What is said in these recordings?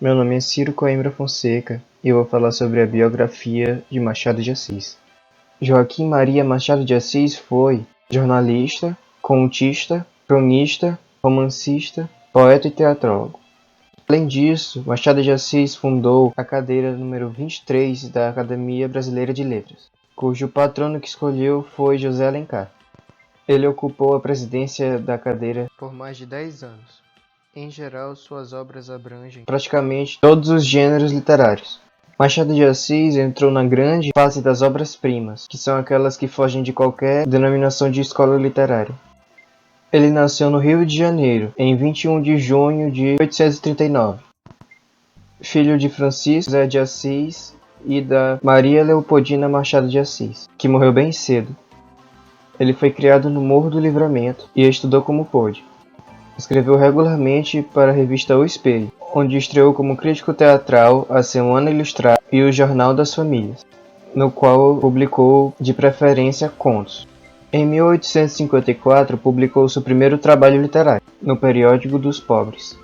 Meu nome é Ciro Coimbra Fonseca e eu vou falar sobre a biografia de Machado de Assis. Joaquim Maria Machado de Assis foi jornalista, contista, cronista, romancista, poeta e teatrólogo. Além disso, Machado de Assis fundou a cadeira número 23 da Academia Brasileira de Letras, cujo patrono que escolheu foi José Alencar. Ele ocupou a presidência da cadeira por mais de 10 anos. Em geral, suas obras abrangem praticamente todos os gêneros literários. Machado de Assis entrou na grande fase das obras-primas, que são aquelas que fogem de qualquer denominação de escola literária. Ele nasceu no Rio de Janeiro, em 21 de junho de 1839. Filho de Francisco José de Assis e da Maria Leopoldina Machado de Assis, que morreu bem cedo. Ele foi criado no Morro do Livramento e estudou como pôde. Escreveu regularmente para a revista O Espelho, onde estreou como crítico teatral a Semana Ilustrada e o Jornal das Famílias, no qual publicou de preferência contos. Em 1854 publicou seu primeiro trabalho literário, no Periódico dos Pobres.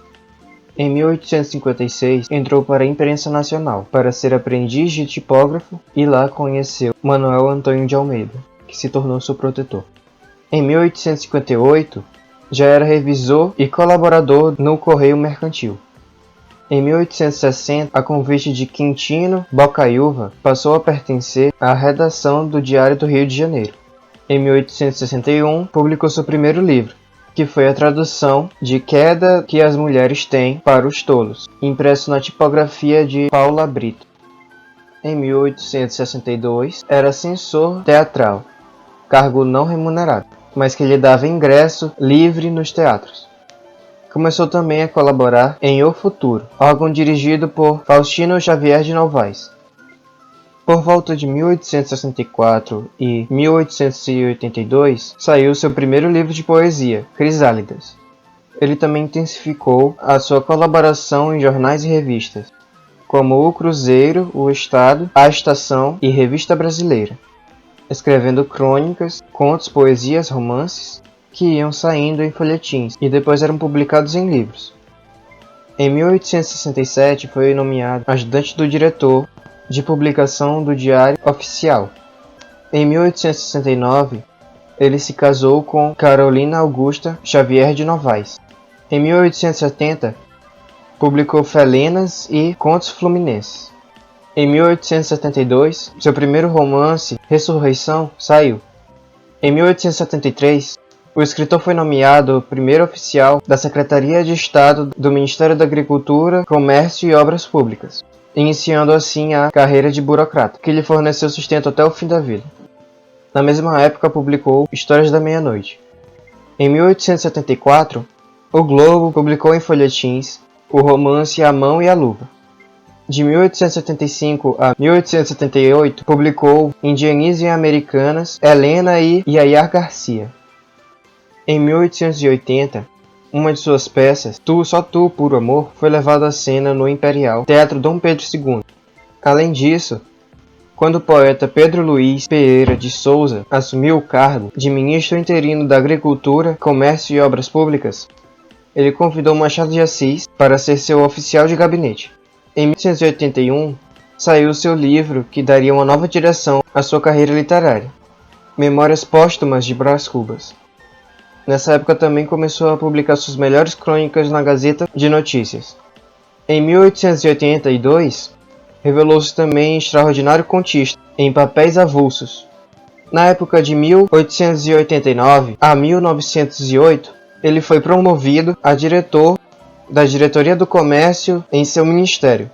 Em 1856 entrou para a imprensa nacional para ser aprendiz de tipógrafo e lá conheceu Manuel Antônio de Almeida, que se tornou seu protetor. Em 1858 já era revisor e colaborador no Correio Mercantil. Em 1860, a convite de Quintino Bocaiúva, passou a pertencer à redação do Diário do Rio de Janeiro. Em 1861, publicou seu primeiro livro, que foi a tradução de Queda que as Mulheres Têm para os Tolos, impresso na tipografia de Paula Brito. Em 1862, era censor teatral, cargo não remunerado, mas que lhe dava ingresso livre nos teatros. Começou também a colaborar em O Futuro, órgão dirigido por Faustino Xavier de Novaes. Por volta de 1864 e 1882, saiu seu primeiro livro de poesia, Crisálidas. Ele também intensificou a sua colaboração em jornais e revistas, como O Cruzeiro, O Estado, A Estação e Revista Brasileira, escrevendo crônicas, contos, poesias, romances, que iam saindo em folhetins e depois eram publicados em livros. Em 1867 foi nomeado ajudante do diretor de publicação do Diário Oficial. Em 1869, ele se casou com Carolina Augusta Xavier de Novaes. Em 1870, publicou Felenas e Contos Fluminenses. Em 1872, seu primeiro romance, Ressurreição, saiu. Em 1873, o escritor foi nomeado primeiro oficial da Secretaria de Estado do Ministério da Agricultura, Comércio e Obras Públicas, iniciando assim a carreira de burocrata, que lhe forneceu sustento até o fim da vida. Na mesma época, publicou Histórias da Meia-Noite. Em 1874, o Globo publicou em folhetins o romance A Mão e a Luva. De 1875 a 1878, publicou em Dionísio e Americanas, Helena e Yayar Garcia. Em 1880, uma de suas peças, Só Tu, Puro Amor, foi levada à cena no Imperial Teatro Dom Pedro II. Além disso, quando o poeta Pedro Luiz Pereira de Souza assumiu o cargo de ministro interino da Agricultura, Comércio e Obras Públicas, ele convidou Machado de Assis para ser seu oficial de gabinete. Em 1881, saiu seu livro que daria uma nova direção à sua carreira literária, Memórias Póstumas de Brás Cubas. Nessa época também começou a publicar suas melhores crônicas na Gazeta de Notícias. Em 1882, revelou-se também extraordinário contista, em papéis avulsos. Na época de 1889 a 1908, ele foi promovido a diretor da Diretoria do Comércio em seu ministério.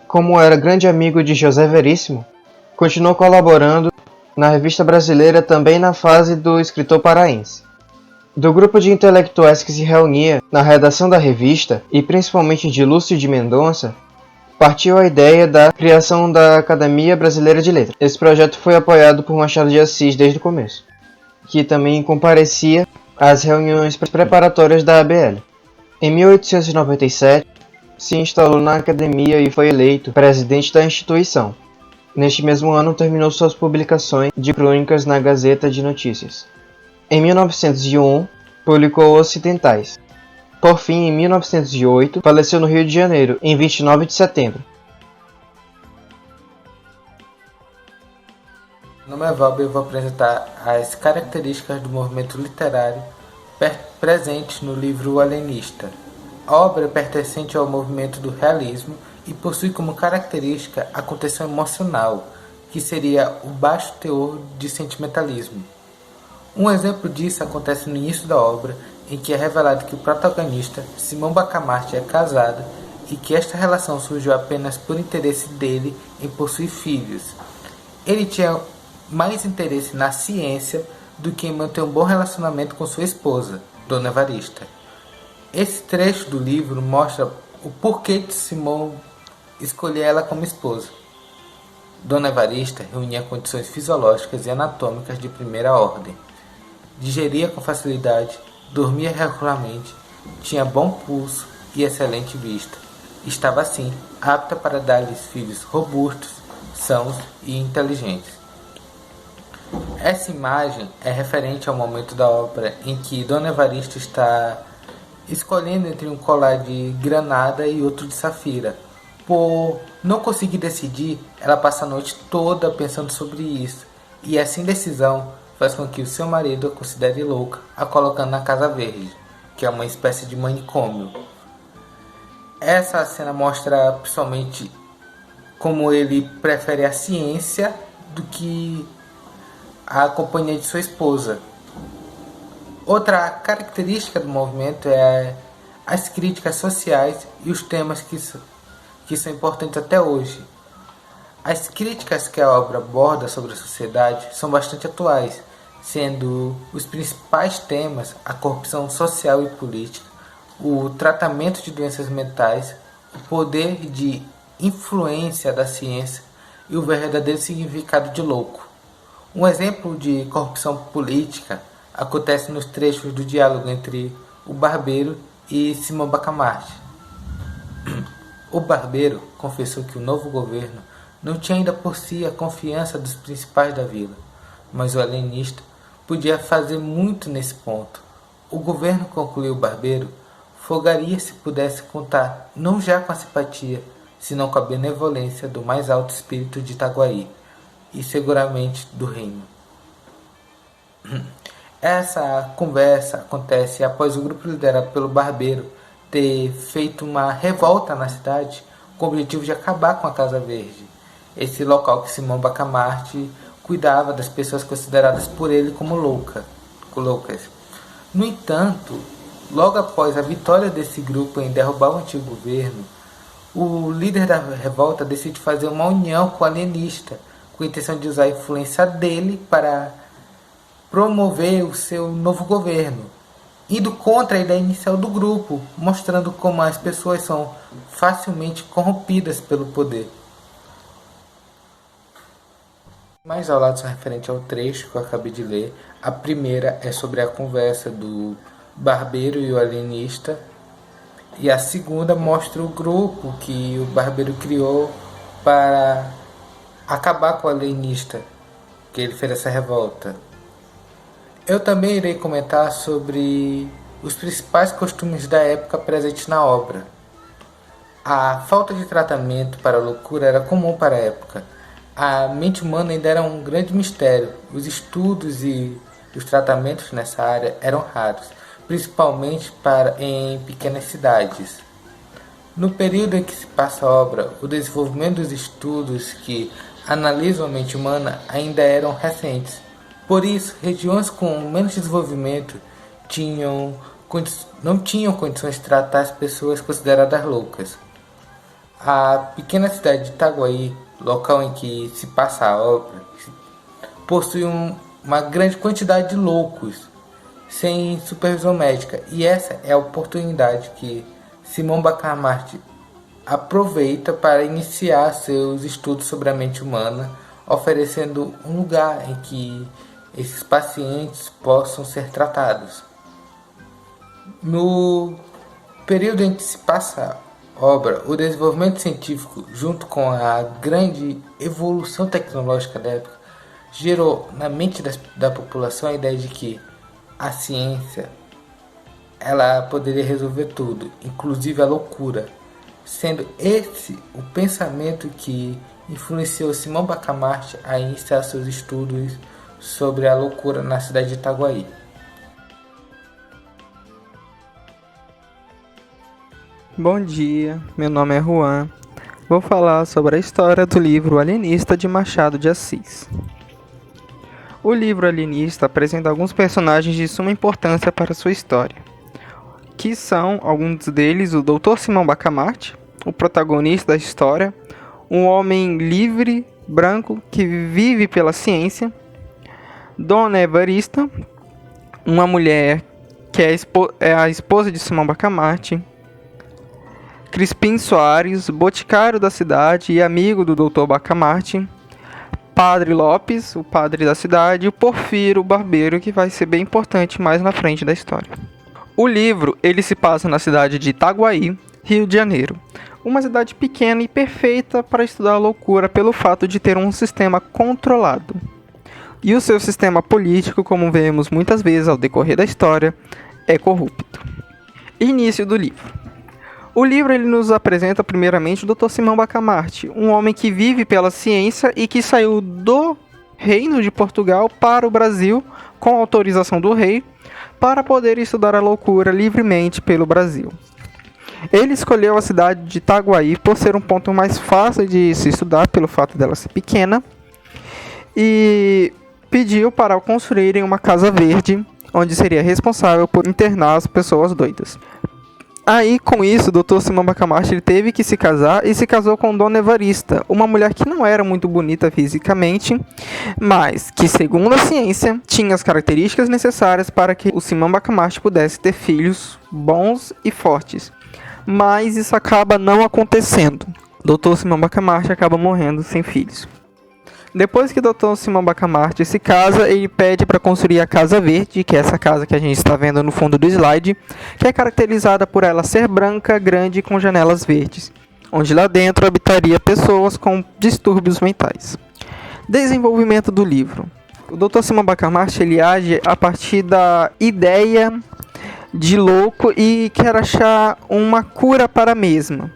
Como era grande amigo de José Veríssimo, continuou colaborando na Revista Brasileira também na fase do escritor paraense. Do grupo de intelectuais que se reunia na redação da revista, e principalmente de Lúcio de Mendonça, partiu a ideia da criação da Academia Brasileira de Letras. Esse projeto foi apoiado por Machado de Assis desde o começo, que também comparecia às reuniões preparatórias da ABL. Em 1897, se instalou na academia e foi eleito presidente da instituição. Neste mesmo ano, terminou suas publicações de crônicas na Gazeta de Notícias. Em 1901, publicou Ocidentais. Por fim, em 1908, faleceu no Rio de Janeiro, em 29 de setembro. Meu nome é Valber e eu vou apresentar as características do movimento literário presentes no livro O Alienista. A obra é pertencente ao movimento do realismo e possui como característica a contenção emocional, que seria o baixo teor de sentimentalismo. Um exemplo disso acontece no início da obra, em que é revelado que o protagonista, Simão Bacamarte, é casado e que esta relação surgiu apenas por interesse dele em possuir filhos. Ele tinha mais interesse na ciência do que em manter um bom relacionamento com sua esposa, Dona Evarista. Esse trecho do livro mostra o porquê de Simão escolher ela como esposa. Dona Evarista reunia condições fisiológicas e anatômicas de primeira ordem. Digeria com facilidade, dormia regularmente, tinha bom pulso e excelente vista. Estava, assim, apta para dar-lhes filhos robustos, sãos e inteligentes. Essa imagem é referente ao momento da obra em que Dona Evarista está escolhendo entre um colar de granada e outro de safira. Por não conseguir decidir, ela passa a noite toda pensando sobre isso, e essa indecisão faz com que o seu marido a considere louca, a colocando na Casa Verde, que é uma espécie de manicômio. Essa cena mostra principalmente como ele prefere a ciência do que a companhia de sua esposa. Outra característica do movimento é as críticas sociais e os temas que são importantes até hoje. As críticas que a obra aborda sobre a sociedade são bastante atuais, sendo os principais temas a corrupção social e política, o tratamento de doenças mentais, o poder de influência da ciência e o verdadeiro significado de louco. Um exemplo de corrupção política acontece nos trechos do diálogo entre o barbeiro e Simão Bacamarte. O barbeiro confessou que o novo governo não tinha ainda por si a confiança dos principais da vila, mas o alienista podia fazer muito nesse ponto. O governo, concluiu o barbeiro, folgaria se pudesse contar não já com a simpatia, senão com a benevolência do mais alto espírito de Itaguaí, e seguramente do reino. Essa conversa acontece após o grupo liderado pelo barbeiro ter feito uma revolta na cidade com o objetivo de acabar com a Casa Verde, esse local que Simão Bacamarte cuidava das pessoas consideradas por ele como loucas. No entanto, logo após a vitória desse grupo em derrubar o antigo governo, o líder da revolta decide fazer uma união com o alienista, com a intenção de usar a influência dele para promover o seu novo governo, indo contra a ideia inicial do grupo, mostrando como as pessoas são facilmente corrompidas pelo poder. Mais ao lado são referentes ao trecho que eu acabei de ler. A primeira é sobre a conversa do barbeiro e o alienista, e a segunda mostra o grupo que o barbeiro criou para acabar com o alienista, que ele fez essa revolta. Eu também irei comentar sobre os principais costumes da época presentes na obra. A falta de tratamento para a loucura era comum para a época. A mente humana ainda era um grande mistério. Os estudos e os tratamentos nessa área eram raros, principalmente em pequenas cidades. No período em que se passa a obra, o desenvolvimento dos estudos que analisam a mente humana ainda eram recentes. Por isso, regiões com menos desenvolvimento não tinham condições de tratar as pessoas consideradas loucas. A pequena cidade de Itaguaí, local em que se passa a obra, possui uma grande quantidade de loucos, sem supervisão médica, e essa é a oportunidade que Simão Bacamarte aproveita para iniciar seus estudos sobre a mente humana, oferecendo um lugar em que esses pacientes possam ser tratados. No período em que se passa a obra, o desenvolvimento científico, junto com a grande evolução tecnológica da época, gerou na mente da população a ideia de que a ciência ela poderia resolver tudo, inclusive a loucura, sendo esse o pensamento que influenciou Simão Bacamarte a iniciar seus estudos sobre a loucura na cidade de Itaguaí. Bom dia, meu nome é Juan. Vou falar sobre a história do livro Alienista de Machado de Assis. O livro Alienista apresenta alguns personagens de suma importância para sua história, que são, alguns deles, o Dr. Simão Bacamarte, o protagonista da história, um homem livre, branco, que vive pela ciência, Dona Evarista, uma mulher que é a esposa de Simão Bacamarte, Crispim Soares, boticário da cidade e amigo do Dr. Bacamarte, Padre Lopes, o padre da cidade, e o Porfiro, o barbeiro, que vai ser bem importante mais na frente da história. O livro ele se passa na cidade de Itaguaí, Rio de Janeiro, uma cidade pequena e perfeita para estudar a loucura pelo fato de ter um sistema controlado. E o seu sistema político, como vemos muitas vezes ao decorrer da história, é corrupto. Início do livro. O livro ele nos apresenta primeiramente o Dr. Simão Bacamarte, um homem que vive pela ciência e que saiu do Reino de Portugal para o Brasil com autorização do rei para poder estudar a loucura livremente pelo Brasil. Ele escolheu a cidade de Itaguaí por ser um ponto mais fácil de se estudar pelo fato dela ser pequena e pediu para construírem uma casa verde onde seria responsável por internar as pessoas doidas. Aí, com isso, o Dr. Simão Bacamarte ele teve que se casar e se casou com Dona Evarista, uma mulher que não era muito bonita fisicamente, mas que, segundo a ciência, tinha as características necessárias para que o Simão Bacamarte pudesse ter filhos bons e fortes. Mas isso acaba não acontecendo. Dr. Simão Bacamarte acaba morrendo sem filhos. Depois que o Dr. Simão Bacamarte se casa, ele pede para construir a Casa Verde, que é essa casa que a gente está vendo no fundo do slide, que é caracterizada por ela ser branca, grande e com janelas verdes, onde lá dentro habitaria pessoas com distúrbios mentais. Desenvolvimento do livro. O Dr. Simão Bacamarte ele age a partir da ideia de louco e quer achar uma cura para a mesma.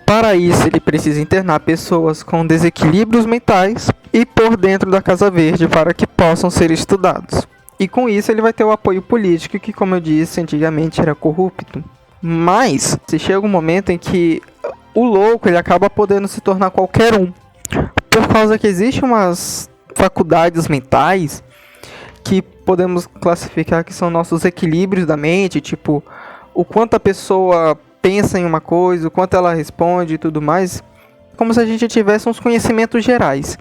Para isso, ele precisa internar pessoas com desequilíbrios mentais e pôr dentro da Casa Verde para que possam ser estudados. E com isso, ele vai ter o apoio político que, como eu disse, antigamente era corrupto. Mas, se chega um momento em que o louco ele acaba podendo se tornar qualquer um. Por causa que existem umas faculdades mentais que podemos classificar que são nossos equilíbrios da mente, tipo, o quanto a pessoa pensa em uma coisa, o quanto ela responde e tudo mais, como se a gente tivesse uns conhecimentos gerais.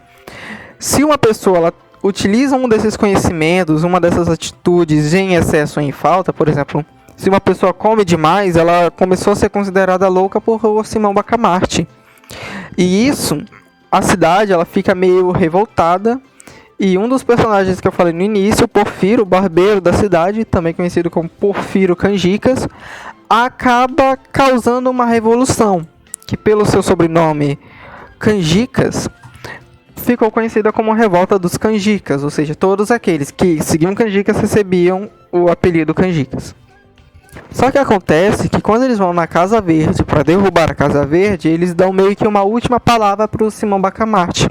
Se uma pessoa ela utiliza um desses conhecimentos, uma dessas atitudes em excesso ou em falta, por exemplo, se uma pessoa come demais, ela começou a ser considerada louca por Simão Bacamarte. E isso, a cidade ela fica meio revoltada. E um dos personagens que eu falei no início, o Porfiro, o barbeiro da cidade, também conhecido como Porfiro Canjicas, acaba causando uma revolução, que pelo seu sobrenome Canjicas, ficou conhecida como a Revolta dos Canjicas, ou seja, todos aqueles que seguiam Canjicas recebiam o apelido Canjicas. Só que acontece que quando eles vão na Casa Verde para derrubar a Casa Verde, eles dão meio que uma última palavra para o Simão Bacamarte.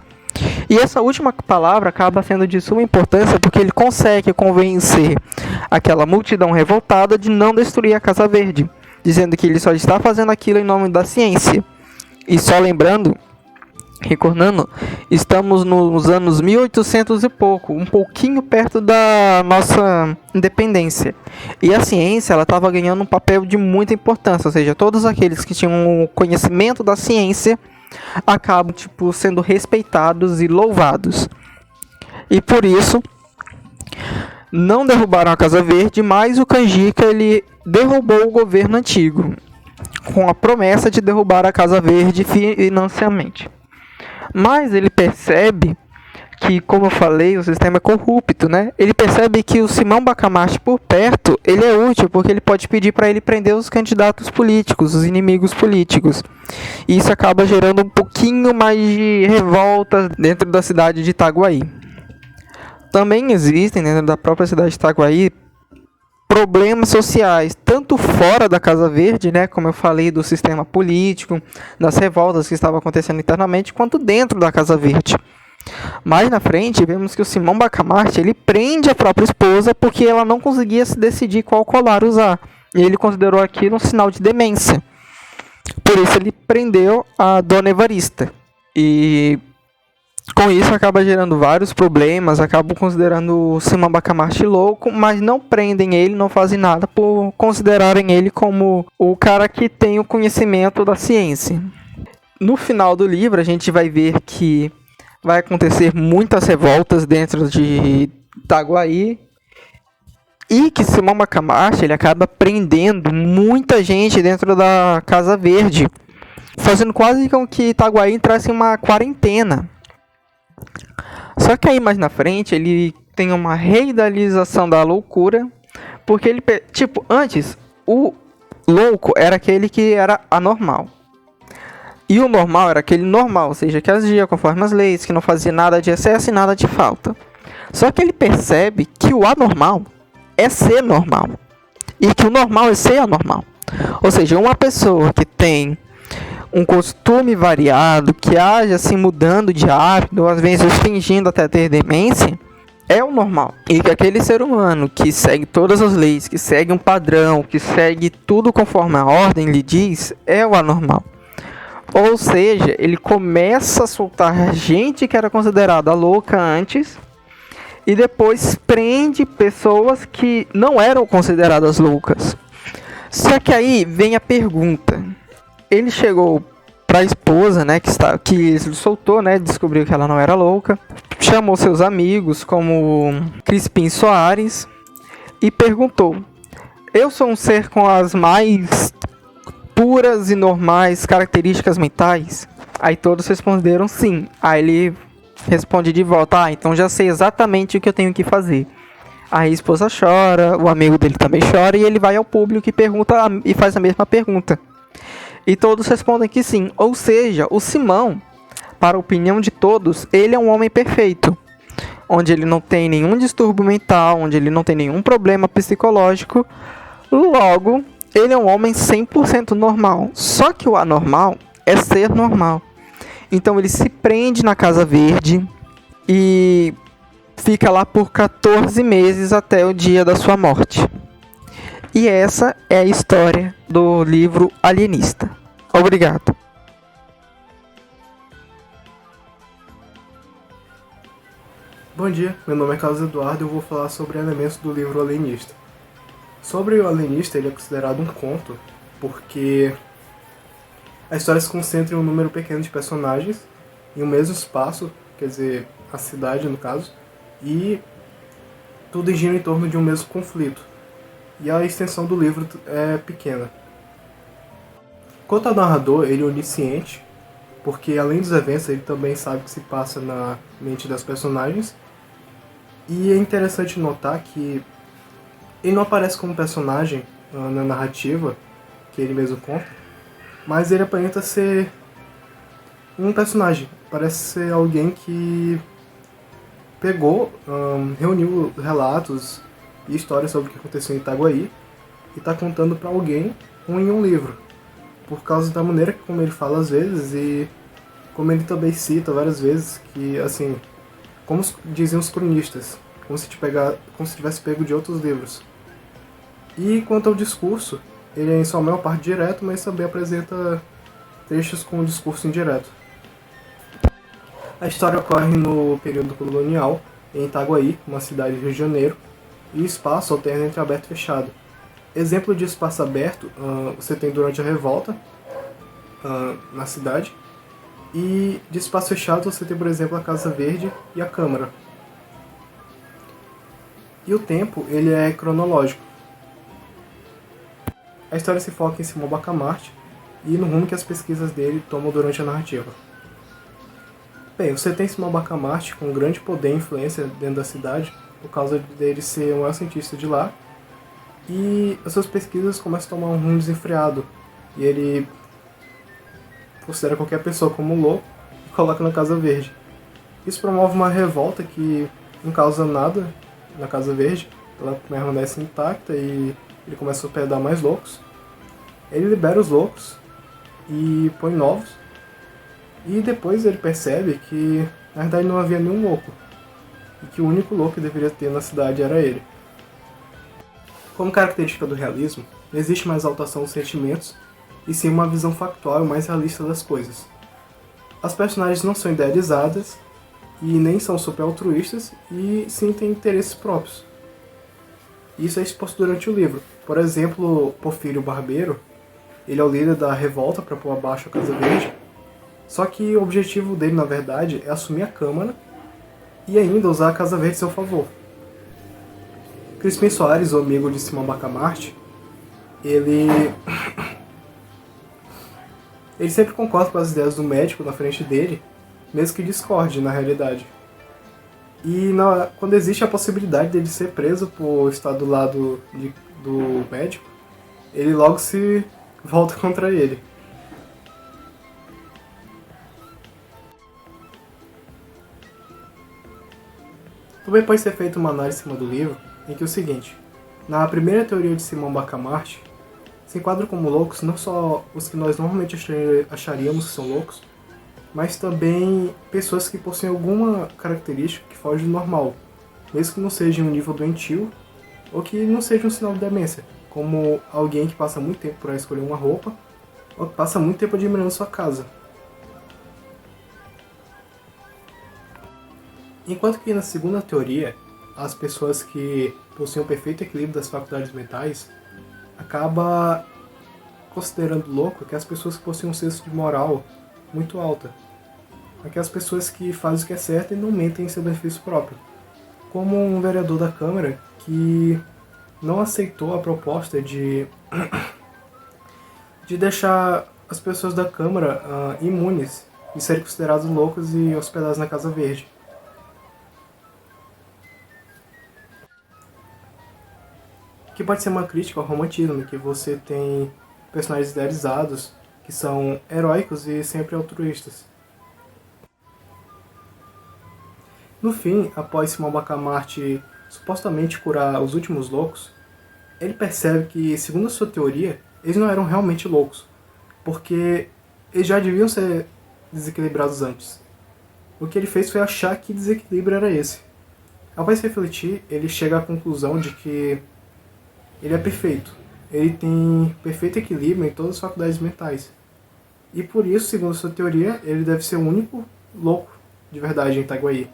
E essa última palavra acaba sendo de suma importância porque ele consegue convencer aquela multidão revoltada de não destruir a Casa Verde, dizendo que ele só está fazendo aquilo em nome da ciência. E só lembrando, recordando, estamos nos anos 1800 e pouco, um pouquinho perto da nossa independência. E a ciência ela estava ganhando um papel de muita importância, ou seja, todos aqueles que tinham o conhecimento da ciência acabam sendo respeitados e louvados. E por isso não derrubaram a Casa Verde, mas o Canjica ele derrubou o governo antigo com a promessa de derrubar a Casa Verde financeiramente. Mas ele percebe que, como eu falei, o sistema é corrupto, né? Ele percebe que o Simão Bacamarte por perto, ele é útil, porque ele pode pedir para ele prender os candidatos políticos, os inimigos políticos. E isso acaba gerando um pouquinho mais de revolta dentro da cidade de Itaguaí. Também existem, dentro da própria cidade de Itaguaí, problemas sociais, tanto fora da Casa Verde, né, como eu falei, do sistema político, das revoltas que estavam acontecendo internamente, quanto dentro da Casa Verde. Mais na frente, vemos que o Simão Bacamarte, ele prende a própria esposa porque ela não conseguia se decidir qual colar usar. E ele considerou aquilo um sinal de demência. Por isso ele prendeu a Dona Evarista. E com isso acaba gerando vários problemas, acabam considerando o Simão Bacamarte louco, mas não prendem ele, não fazem nada por considerarem ele como o cara que tem o conhecimento da ciência. No final do livro a gente vai ver que vai acontecer muitas revoltas dentro de Itaguaí e que Simão Bacamarte ele acaba prendendo muita gente dentro da Casa Verde, fazendo quase com que Itaguaí entrasse em uma quarentena. Só que aí mais na frente ele tem uma reidealização da loucura, porque ele, antes o louco era aquele que era anormal. E o normal era aquele normal, ou seja, que agia conforme as leis, que não fazia nada de excesso e nada de falta. Só que ele percebe que o anormal é ser normal. E que o normal é ser anormal. Ou seja, uma pessoa que tem um costume variado, que age assim mudando de hábito, às vezes fingindo até ter demência, é o normal. E que aquele ser humano que segue todas as leis, que segue um padrão, que segue tudo conforme a ordem lhe diz, é o anormal. Ou seja, ele começa a soltar gente que era considerada louca antes e depois prende pessoas que não eram consideradas loucas. Só que aí vem a pergunta. Ele chegou para a esposa, né, que ele soltou, né, descobriu que ela não era louca, chamou seus amigos como Crispim Soares e perguntou: eu sou um ser com as mais puras e normais características mentais? Aí todos responderam sim. Aí ele responde de volta: então já sei exatamente o que eu tenho que fazer. Aí a esposa chora, o amigo dele também chora, e ele vai ao público e pergunta e faz a mesma pergunta. E todos respondem que sim. Ou seja, o Simão, para a opinião de todos, ele é um homem perfeito, onde ele não tem nenhum distúrbio mental, onde ele não tem nenhum problema psicológico. Logo, ele é um homem 100% normal. Só que o anormal é ser normal. Então ele se prende na Casa Verde e fica lá por 14 meses até o dia da sua morte. E essa é a história do livro Alienista. Obrigado. Bom dia, meu nome é Carlos Eduardo e eu vou falar sobre elementos do livro Alienista. Sobre o Alienista, ele é considerado um conto porque a história se concentra em um número pequeno de personagens em um mesmo espaço, quer dizer, a cidade no caso, e tudo gira em torno de um mesmo conflito. E a extensão do livro é pequena. Quanto ao narrador, ele é onisciente, porque além dos eventos ele também sabe o que se passa na mente das personagens. E é interessante notar que ele não aparece como personagem na narrativa, que ele mesmo conta, mas ele aparenta ser um personagem. Parece ser alguém que pegou, reuniu relatos e histórias sobre o que aconteceu em Itaguaí e está contando para alguém em um livro, por causa da maneira como ele fala às vezes e como ele também cita várias vezes que, assim, como diziam os cronistas, como se tivesse pego de outros livros. E quanto ao discurso, ele é em sua maior parte direto, mas também apresenta trechos com o discurso indireto. A história ocorre no período colonial, em Itaguaí, uma cidade do Rio de Janeiro, e o espaço alterna entre aberto e fechado. Exemplo de espaço aberto você tem durante a revolta na cidade, e de espaço fechado você tem, por exemplo, a Casa Verde e a Câmara. E o tempo ele é cronológico. A história se foca em Simão Bacamarte e no rumo que as pesquisas dele tomam durante a narrativa. Bem, você tem Simão Bacamarte com grande poder e influência dentro da cidade, por causa dele ser o maior cientista de lá, e as suas pesquisas começam a tomar um rumo desenfreado, e ele considera qualquer pessoa como louco e coloca na Casa Verde. Isso promove uma revolta que não causa nada na Casa Verde, ela permanece intacta e ele começa a hospedar mais loucos. Ele libera os loucos e põe novos. E depois ele percebe que na verdade não havia nenhum louco. E que o único louco que deveria ter na cidade era ele. Como característica do realismo, não existe mais exaltação dos sentimentos, e sim uma visão factual e mais realista das coisas. As personagens não são idealizadas, e nem são super altruístas, e sim têm interesses próprios. Isso é exposto durante o livro. Por exemplo, Porfírio Barbeiro, ele é o líder da revolta para pôr abaixo a Casa Verde, só que o objetivo dele, na verdade, é assumir a Câmara e ainda usar a Casa Verde a seu favor. Crispim Soares, o amigo de Simão Bacamarte, ele sempre concorda com as ideias do médico na frente dele, mesmo que discorde na realidade. E quando existe a possibilidade dele ser preso por estar do lado do médico, ele logo se volta contra ele. Também pode ser feita uma análise em cima do livro, em que é o seguinte: na primeira teoria de Simão Bacamarte, se enquadram como loucos não só os que nós normalmente acharíamos que são loucos, mas também pessoas que possuem alguma característica que foge do normal, mesmo que não seja um nível doentio ou que não seja um sinal de demência, como alguém que passa muito tempo para escolher uma roupa ou que passa muito tempo admirando sua casa. Enquanto que na segunda teoria, as pessoas que possuem o perfeito equilíbrio das faculdades mentais acaba considerando louco que as pessoas que possuem um senso de moral muito alta, aquelas pessoas que fazem o que é certo e não mentem em seu benefício próprio, como um vereador da Câmara que não aceitou a proposta de deixar as pessoas da Câmara imunes de serem considerados loucos e hospedados na Casa Verde. Que pode ser uma crítica ao romantismo, que você tem personagens idealizados que são heróicos e sempre altruístas. No fim, após Simão Bacamarte supostamente curar os últimos loucos, ele percebe que, segundo a sua teoria, eles não eram realmente loucos, porque eles já deviam ser desequilibrados antes. O que ele fez foi achar que desequilíbrio era esse. Após refletir, ele chega à conclusão de que ele é perfeito. Ele tem perfeito equilíbrio em todas as faculdades mentais. E por isso, segundo a sua teoria, ele deve ser o único louco de verdade em Itaguaí.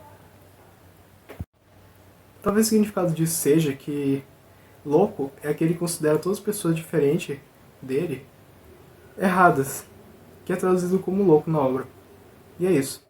Talvez o significado disso seja que louco é aquele que considera todas as pessoas diferentes dele erradas, que é traduzido como louco na obra. E é isso.